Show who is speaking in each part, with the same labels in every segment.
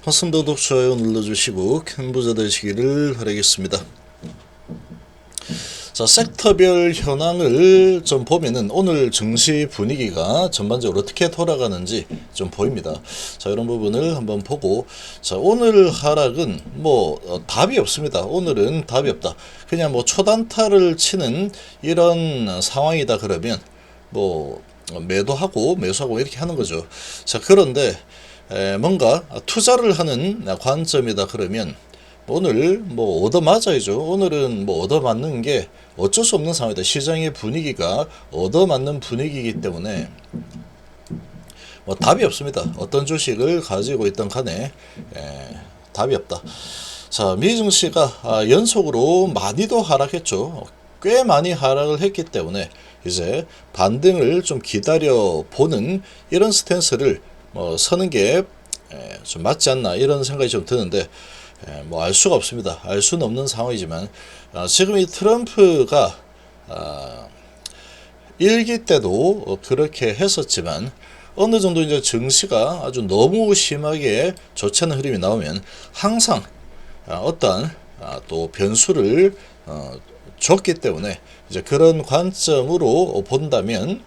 Speaker 1: 반갑습니다. 구독, 좋아요 눌러주시고 큰 부자 되시기를 바라겠습니다. 자, 섹터별 현황을 좀 보면은 오늘 증시 분위기가 전반적으로 어떻게 돌아가는지 좀 보입니다. 자, 이런 부분을 한번 보고, 자, 오늘 하락은 답이 없습니다. 오늘은 답이 없다. 그냥 초단타를 치는 이런 상황이다 그러면 매도하고 매수하고 이렇게 하는 거죠. 자, 그런데 뭔가 투자를 하는 관점이다 그러면 오늘 얻어맞아야죠. 오늘은 얻어맞는 게 어쩔 수 없는 상황이다. 시장의 분위기가 얻어맞는 분위기이기 때문에 답이 없습니다. 어떤 주식을 가지고 있던 간에 답이 없다. 자, 미증시가 연속으로 많이도 하락했죠. 꽤 많이 하락을 했기 때문에 이제 반등을 좀 기다려 보는 이런 스탠스를 서는 게 좀 맞지 않나 이런 생각이 좀 드는데, 알 수가 없습니다. 알 수는 없는 상황이지만 지금 이 트럼프가 일기 때도 그렇게 했었지만 어느 정도 이제 증시가 아주 너무 심하게 좋지 않은 흐름이 나오면 항상 어떠한 또 변수를 줬기 때문에 이제 그런 관점으로 본다면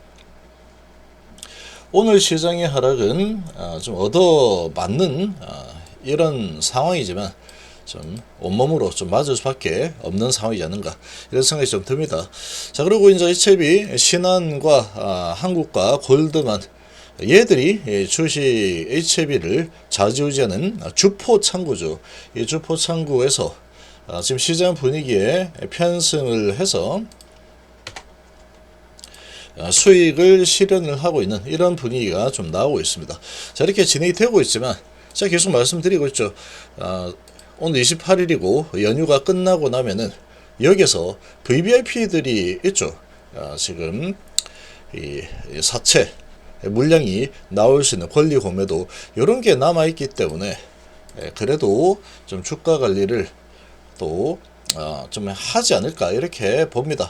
Speaker 1: 오늘 시장의 하락은 좀 얻어맞는 이런 상황이지만 좀 온몸으로 좀 맞을 수밖에 없는 상황이지 않는가 이런 생각이 좀 듭니다. 자, 그리고 이제 HLB, 신한과 한국과 골드만 얘들이 주식 HLB를 좌지우지하는 주포 창구죠. 이 주포 창구에서 지금 시장 분위기에 편승을 해서 수익을 실현을 하고 있는 이런 분위기가 좀 나오고 있습니다. 자, 이렇게 진행이 되고 있지만 제가 계속 말씀드리고 있죠. 오늘 28일이고 연휴가 끝나고 나면은 여기서 VVIP들이 있죠. 지금 이 사채 물량이 나올 수 있는 권리 공매도 이런 게 남아 있기 때문에 그래도 좀 주가 관리를 또 좀 하지 않을까 이렇게 봅니다.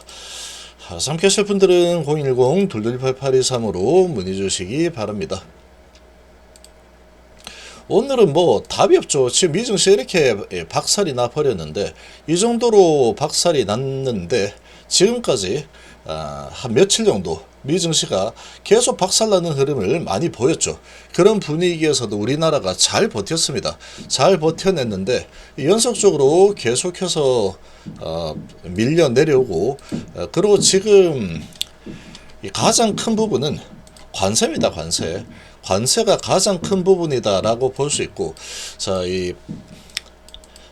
Speaker 1: 함께 하실 분들은 010-228823으로 문의 주시기 바랍니다. 오늘은 답이 없죠. 지금 미증시 이렇게 박살이 나 버렸는데, 이 정도로 박살이 났는데 지금까지 한 며칠 정도 미증시가 계속 박살나는 흐름을 많이 보였죠. 그런 분위기에서도 우리나라가 잘 버텼습니다. 잘 버텨냈는데 연속적으로 계속해서 밀려 내려오고, 그리고 지금 가장 큰 부분은 관세입니다. 관세가 가장 큰 부분이다라고 볼 수 있고, 자, 이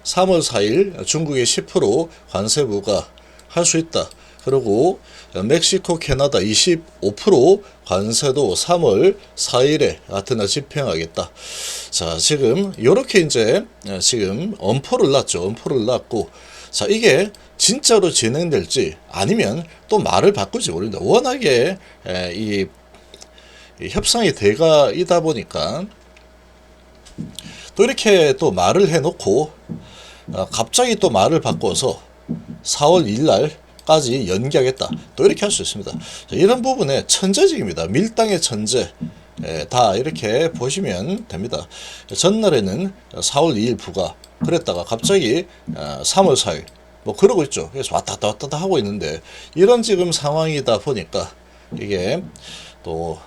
Speaker 1: 3월 4일 중국의 10% 관세 부과할 수 있다. 그리고 멕시코, 캐나다 25% 관세도 3월 4일에 같은 날 집행하겠다. 자, 지금 요렇게 이제 지금 엄포를 놨고, 자, 이게 진짜로 진행될지 아니면 또 말을 바꿀지 모릅니다. 워낙에 이 협상이 돼가이다 보니까 또 이렇게 또 말을 해놓고 갑자기 또 말을 바꿔서 4월 2일 날까지 연기하겠다 또 이렇게 할 수 있습니다. 이런 부분에 천재직입니다. 밀당의 천재 다 이렇게 보시면 됩니다. 전날에는 4월 2일 부과 그랬다가 갑자기 3월 4일 그러고 있죠. 그래서 왔다 갔다 하고 있는데, 이런 지금 상황이다 보니까 이게 또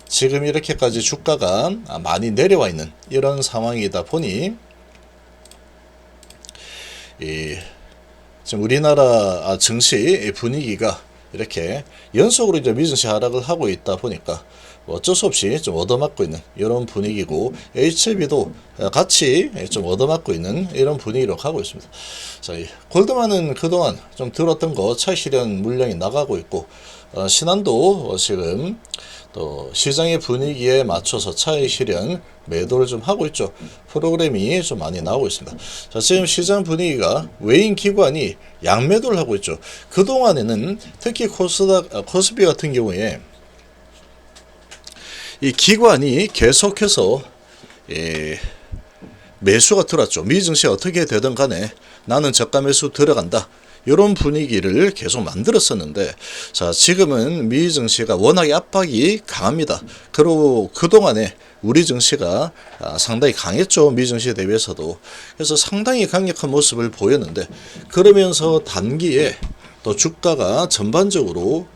Speaker 1: 지금 이렇게까지 주가가 많이 내려와 있는 이런 상황이다 보니 지금 우리나라 증시 분위기가 이렇게 연속으로 이제 미증시 하락을 하고 있다 보니까 어쩔 수 없이 좀 얻어맞고 있는 이런 분위기고, HLB도 같이 좀 얻어맞고 있는 이런 분위기로 가고 있습니다. 자, 골드만은 그동안 좀 들었던 거 차익 실현 물량이 나가고 있고, 신한도 지금 또 시장의 분위기에 맞춰서 차익 실현 매도를 좀 하고 있죠. 프로그램이 좀 많이 나오고 있습니다. 자, 지금 시장 분위기가 외인 기관이 양매도를 하고 있죠. 그동안에는 특히 코스피 같은 경우에 이 기관이 계속해서 매수가 들어왔죠. 미증시 어떻게 되든 간에 나는 저가 매수 들어간다. 이런 분위기를 계속 만들었었는데, 자, 지금은 미 증시가 워낙에 압박이 강합니다. 그리고 그동안에 우리 증시가 상당히 강했죠. 미 증시에 대비해서도. 그래서 상당히 강력한 모습을 보였는데, 그러면서 단기에 또 주가가 전반적으로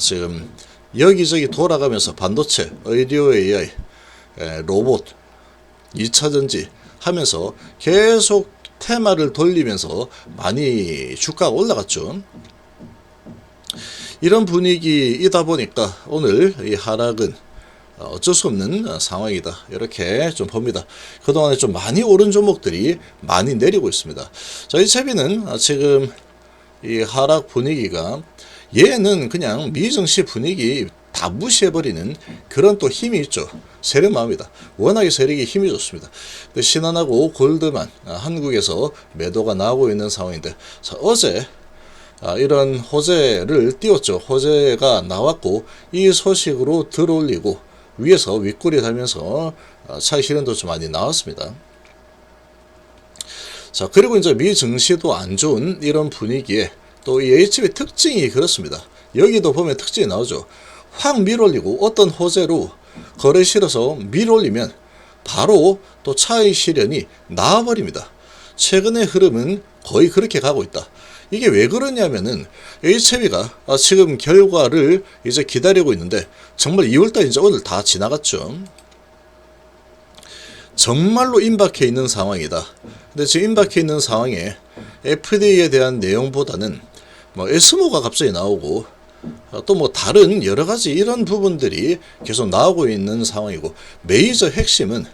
Speaker 1: 지금 여기저기 돌아가면서 반도체, 의료 AI, 로봇, 2차전지 하면서 계속 테마를 돌리면서 많이 주가가 올라갔죠. 이런 분위기이다 보니까 오늘 이 하락은 어쩔 수 없는 상황이다, 이렇게 좀 봅니다. 그동안에 좀 많이 오른 종목들이 많이 내리고 있습니다. 자, 이 채비는 지금 이 하락 분위기가, 얘는 그냥 미증시 분위기 다 무시해버리는 그런 또 힘이 있죠. 세력마입니다. 워낙에 세력이 힘이 좋습니다. 신한하고 골드만 한국에서 매도가 나오고 있는 상황인데, 자, 어제 이런 호재를 띄웠죠. 호재가 나왔고 이 소식으로 들어올리고 위에서 윗골이 달면서 차익 실현도 좀 많이 나왔습니다. 자, 그리고 이제 미 증시도 안 좋은 이런 분위기에 또 이 HB 특징이 그렇습니다. 여기도 보면 특징이 나오죠. 확 밀어올리고 어떤 호재로 거래 실어서 밀어올리면 바로 또 차익 실현이 나와버립니다. 최근의 흐름은 거의 그렇게 가고 있다. 이게 왜 그러냐면은 HB가 지금 결과를 이제 기다리고 있는데, 정말 2월달 이제 오늘 다 지나갔죠. 정말로 임박해 있는 상황이다. 근데 지금 임박해 있는 상황에 FDA에 대한 내용보다는 뭐 에스모가 갑자기 나오고 또 뭐 다른 여러 가지 이런 부분들이 계속 나오고 있는 상황이고, 메이저 핵심은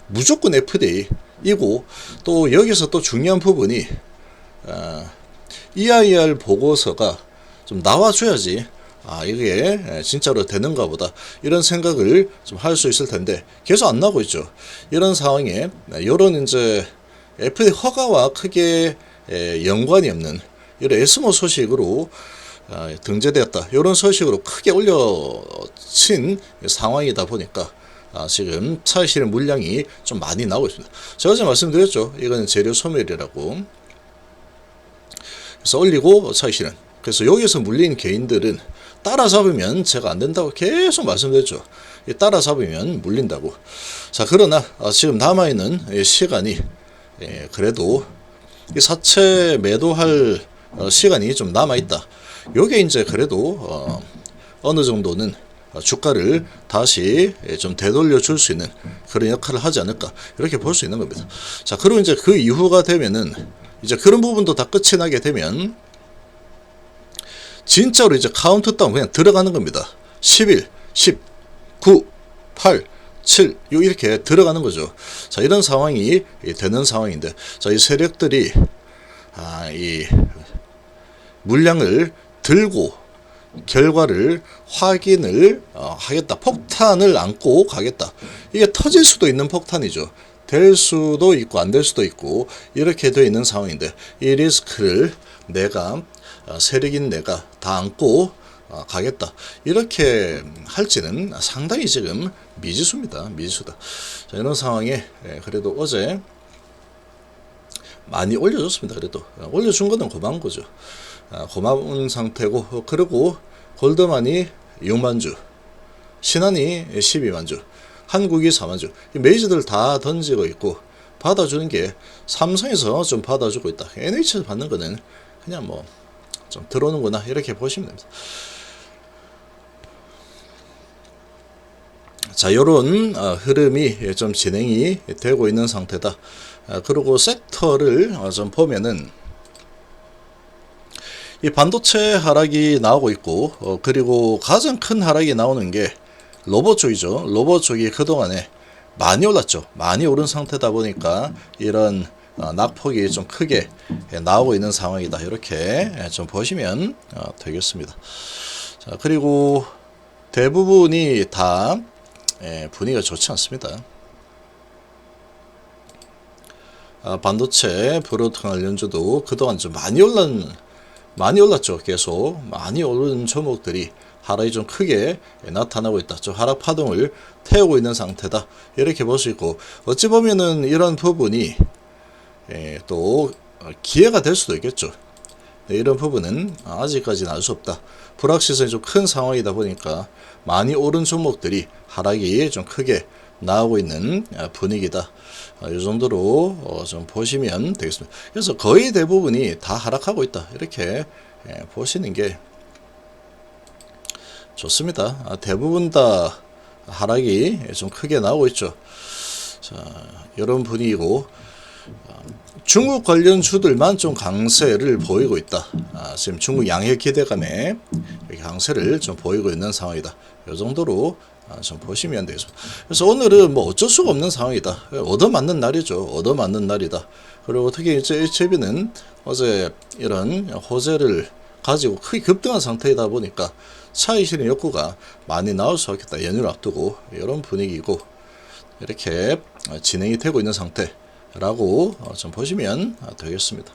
Speaker 1: 무조건 FDA이고, 또 여기서 또 중요한 부분이 EIR 보고서가 좀 나와줘야지 이게 진짜로 되는가 보다, 이런 생각을 좀 할 수 있을 텐데 계속 안 나오고 있죠. 이런 상황에 이런 이제 FDA 허가와 크게 연관이 없는 이런 에스모 소식으로 등재되었다, 이런 소식으로 크게 올려친 상황이다 보니까 지금 차익 실현 물량이 좀 많이 나오고 있습니다. 제가 어제 말씀드렸죠. 이거는 재료 소멸이라고. 그래서 올리고 차익 실현. 그래서 여기서 물린 개인들은 따라잡으면 제가 안 된다고 계속 말씀드렸죠. 따라잡으면 물린다고. 자, 그러나 지금 남아있는 시간이 그래도 사채 매도할 시간이 좀 남아있다. 요게 이제 그래도 어느 정도는 주가를 다시 좀 되돌려 줄 수 있는 그런 역할을 하지 않을까, 이렇게 볼 수 있는 겁니다. 자, 그리고 이제 그 이후가 되면은 이제 그런 부분도 다 끝이 나게 되면 진짜로 이제 카운트다운 그냥 들어가는 겁니다. 11, 10, 9, 8, 7, 이렇게 들어가는 거죠. 자, 이런 상황이 되는 상황인데, 자, 이 세력들이 이 물량을 들고 결과를 확인을 하겠다. 폭탄을 안고 가겠다. 이게 터질 수도 있는 폭탄이죠. 될 수도 있고 안 될 수도 있고 이렇게 되어 있는 상황인데, 이 리스크를 내가 세력인 내가 다 안고 가겠다, 이렇게 할지는 상당히 지금 미지수입니다. 미지수다. 자, 이런 상황에 그래도 어제 많이 올려줬습니다. 그래도 올려준 거는 고마운 거죠. 고마운 상태고, 그리고 골드만이 6만주, 신한이 12만주, 한국이 4만주, 메이저들 다 던지고 있고, 받아주는 게 삼성에서 좀 받아주고 있다. NH에서 받는 거는 그냥 뭐 좀 들어오는구나, 이렇게 보시면 됩니다. 자, 요런 흐름이 좀 진행이 되고 있는 상태다. 그리고 섹터를 좀 보면은 이 반도체 하락이 나오고 있고, 그리고 가장 큰 하락이 나오는 게 로봇 쪽이죠. 로봇 쪽이 그동안에 많이 올랐죠. 많이 오른 상태다 보니까 이런 낙폭이 좀 크게 나오고 있는 상황이다, 이렇게 좀 보시면 되겠습니다. 자, 그리고 대부분이 다 분위기가 좋지 않습니다. 반도체 브로드 관련주도 그동안 좀 많이 올랐죠. 계속 많이 오른 종목들이 하락이 좀 크게 나타나고 있다. 좀 하락 파동을 태우고 있는 상태다, 이렇게 볼 수 있고, 어찌 보면은 이런 부분이 또 기회가 될 수도 있겠죠. 네, 이런 부분은 아직까지는 알 수 없다. 불확실성이 좀 큰 상황이다 보니까 많이 오른 종목들이 하락이 좀 크게 나오고 있는 분위기다. 이 정도로 좀 보시면 되겠습니다. 그래서 거의 대부분이 다 하락하고 있다. 이렇게 보시는 게 좋습니다. 대부분 다 하락이 좀 크게 나오고 있죠. 자, 이런 분위기고 중국 관련 주들만 좀 강세를 보이고 있다. 지금 중국 양해 기대감에 강세를 좀 보이고 있는 상황이다. 이 정도로 좀 보시면 되겠습니다. 그래서 오늘은 뭐 어쩔 수가 없는 상황이다. 얻어맞는 날이죠. 얻어맞는 날이다. 그리고 특히 이제 HB는 어제 이런 호재를 가지고 크게 급등한 상태이다 보니까 차익 실현 욕구가 많이 나올 수 있겠다. 연휴를 앞두고 이런 분위기고 이렇게 진행이 되고 있는 상태라고 좀 보시면 되겠습니다.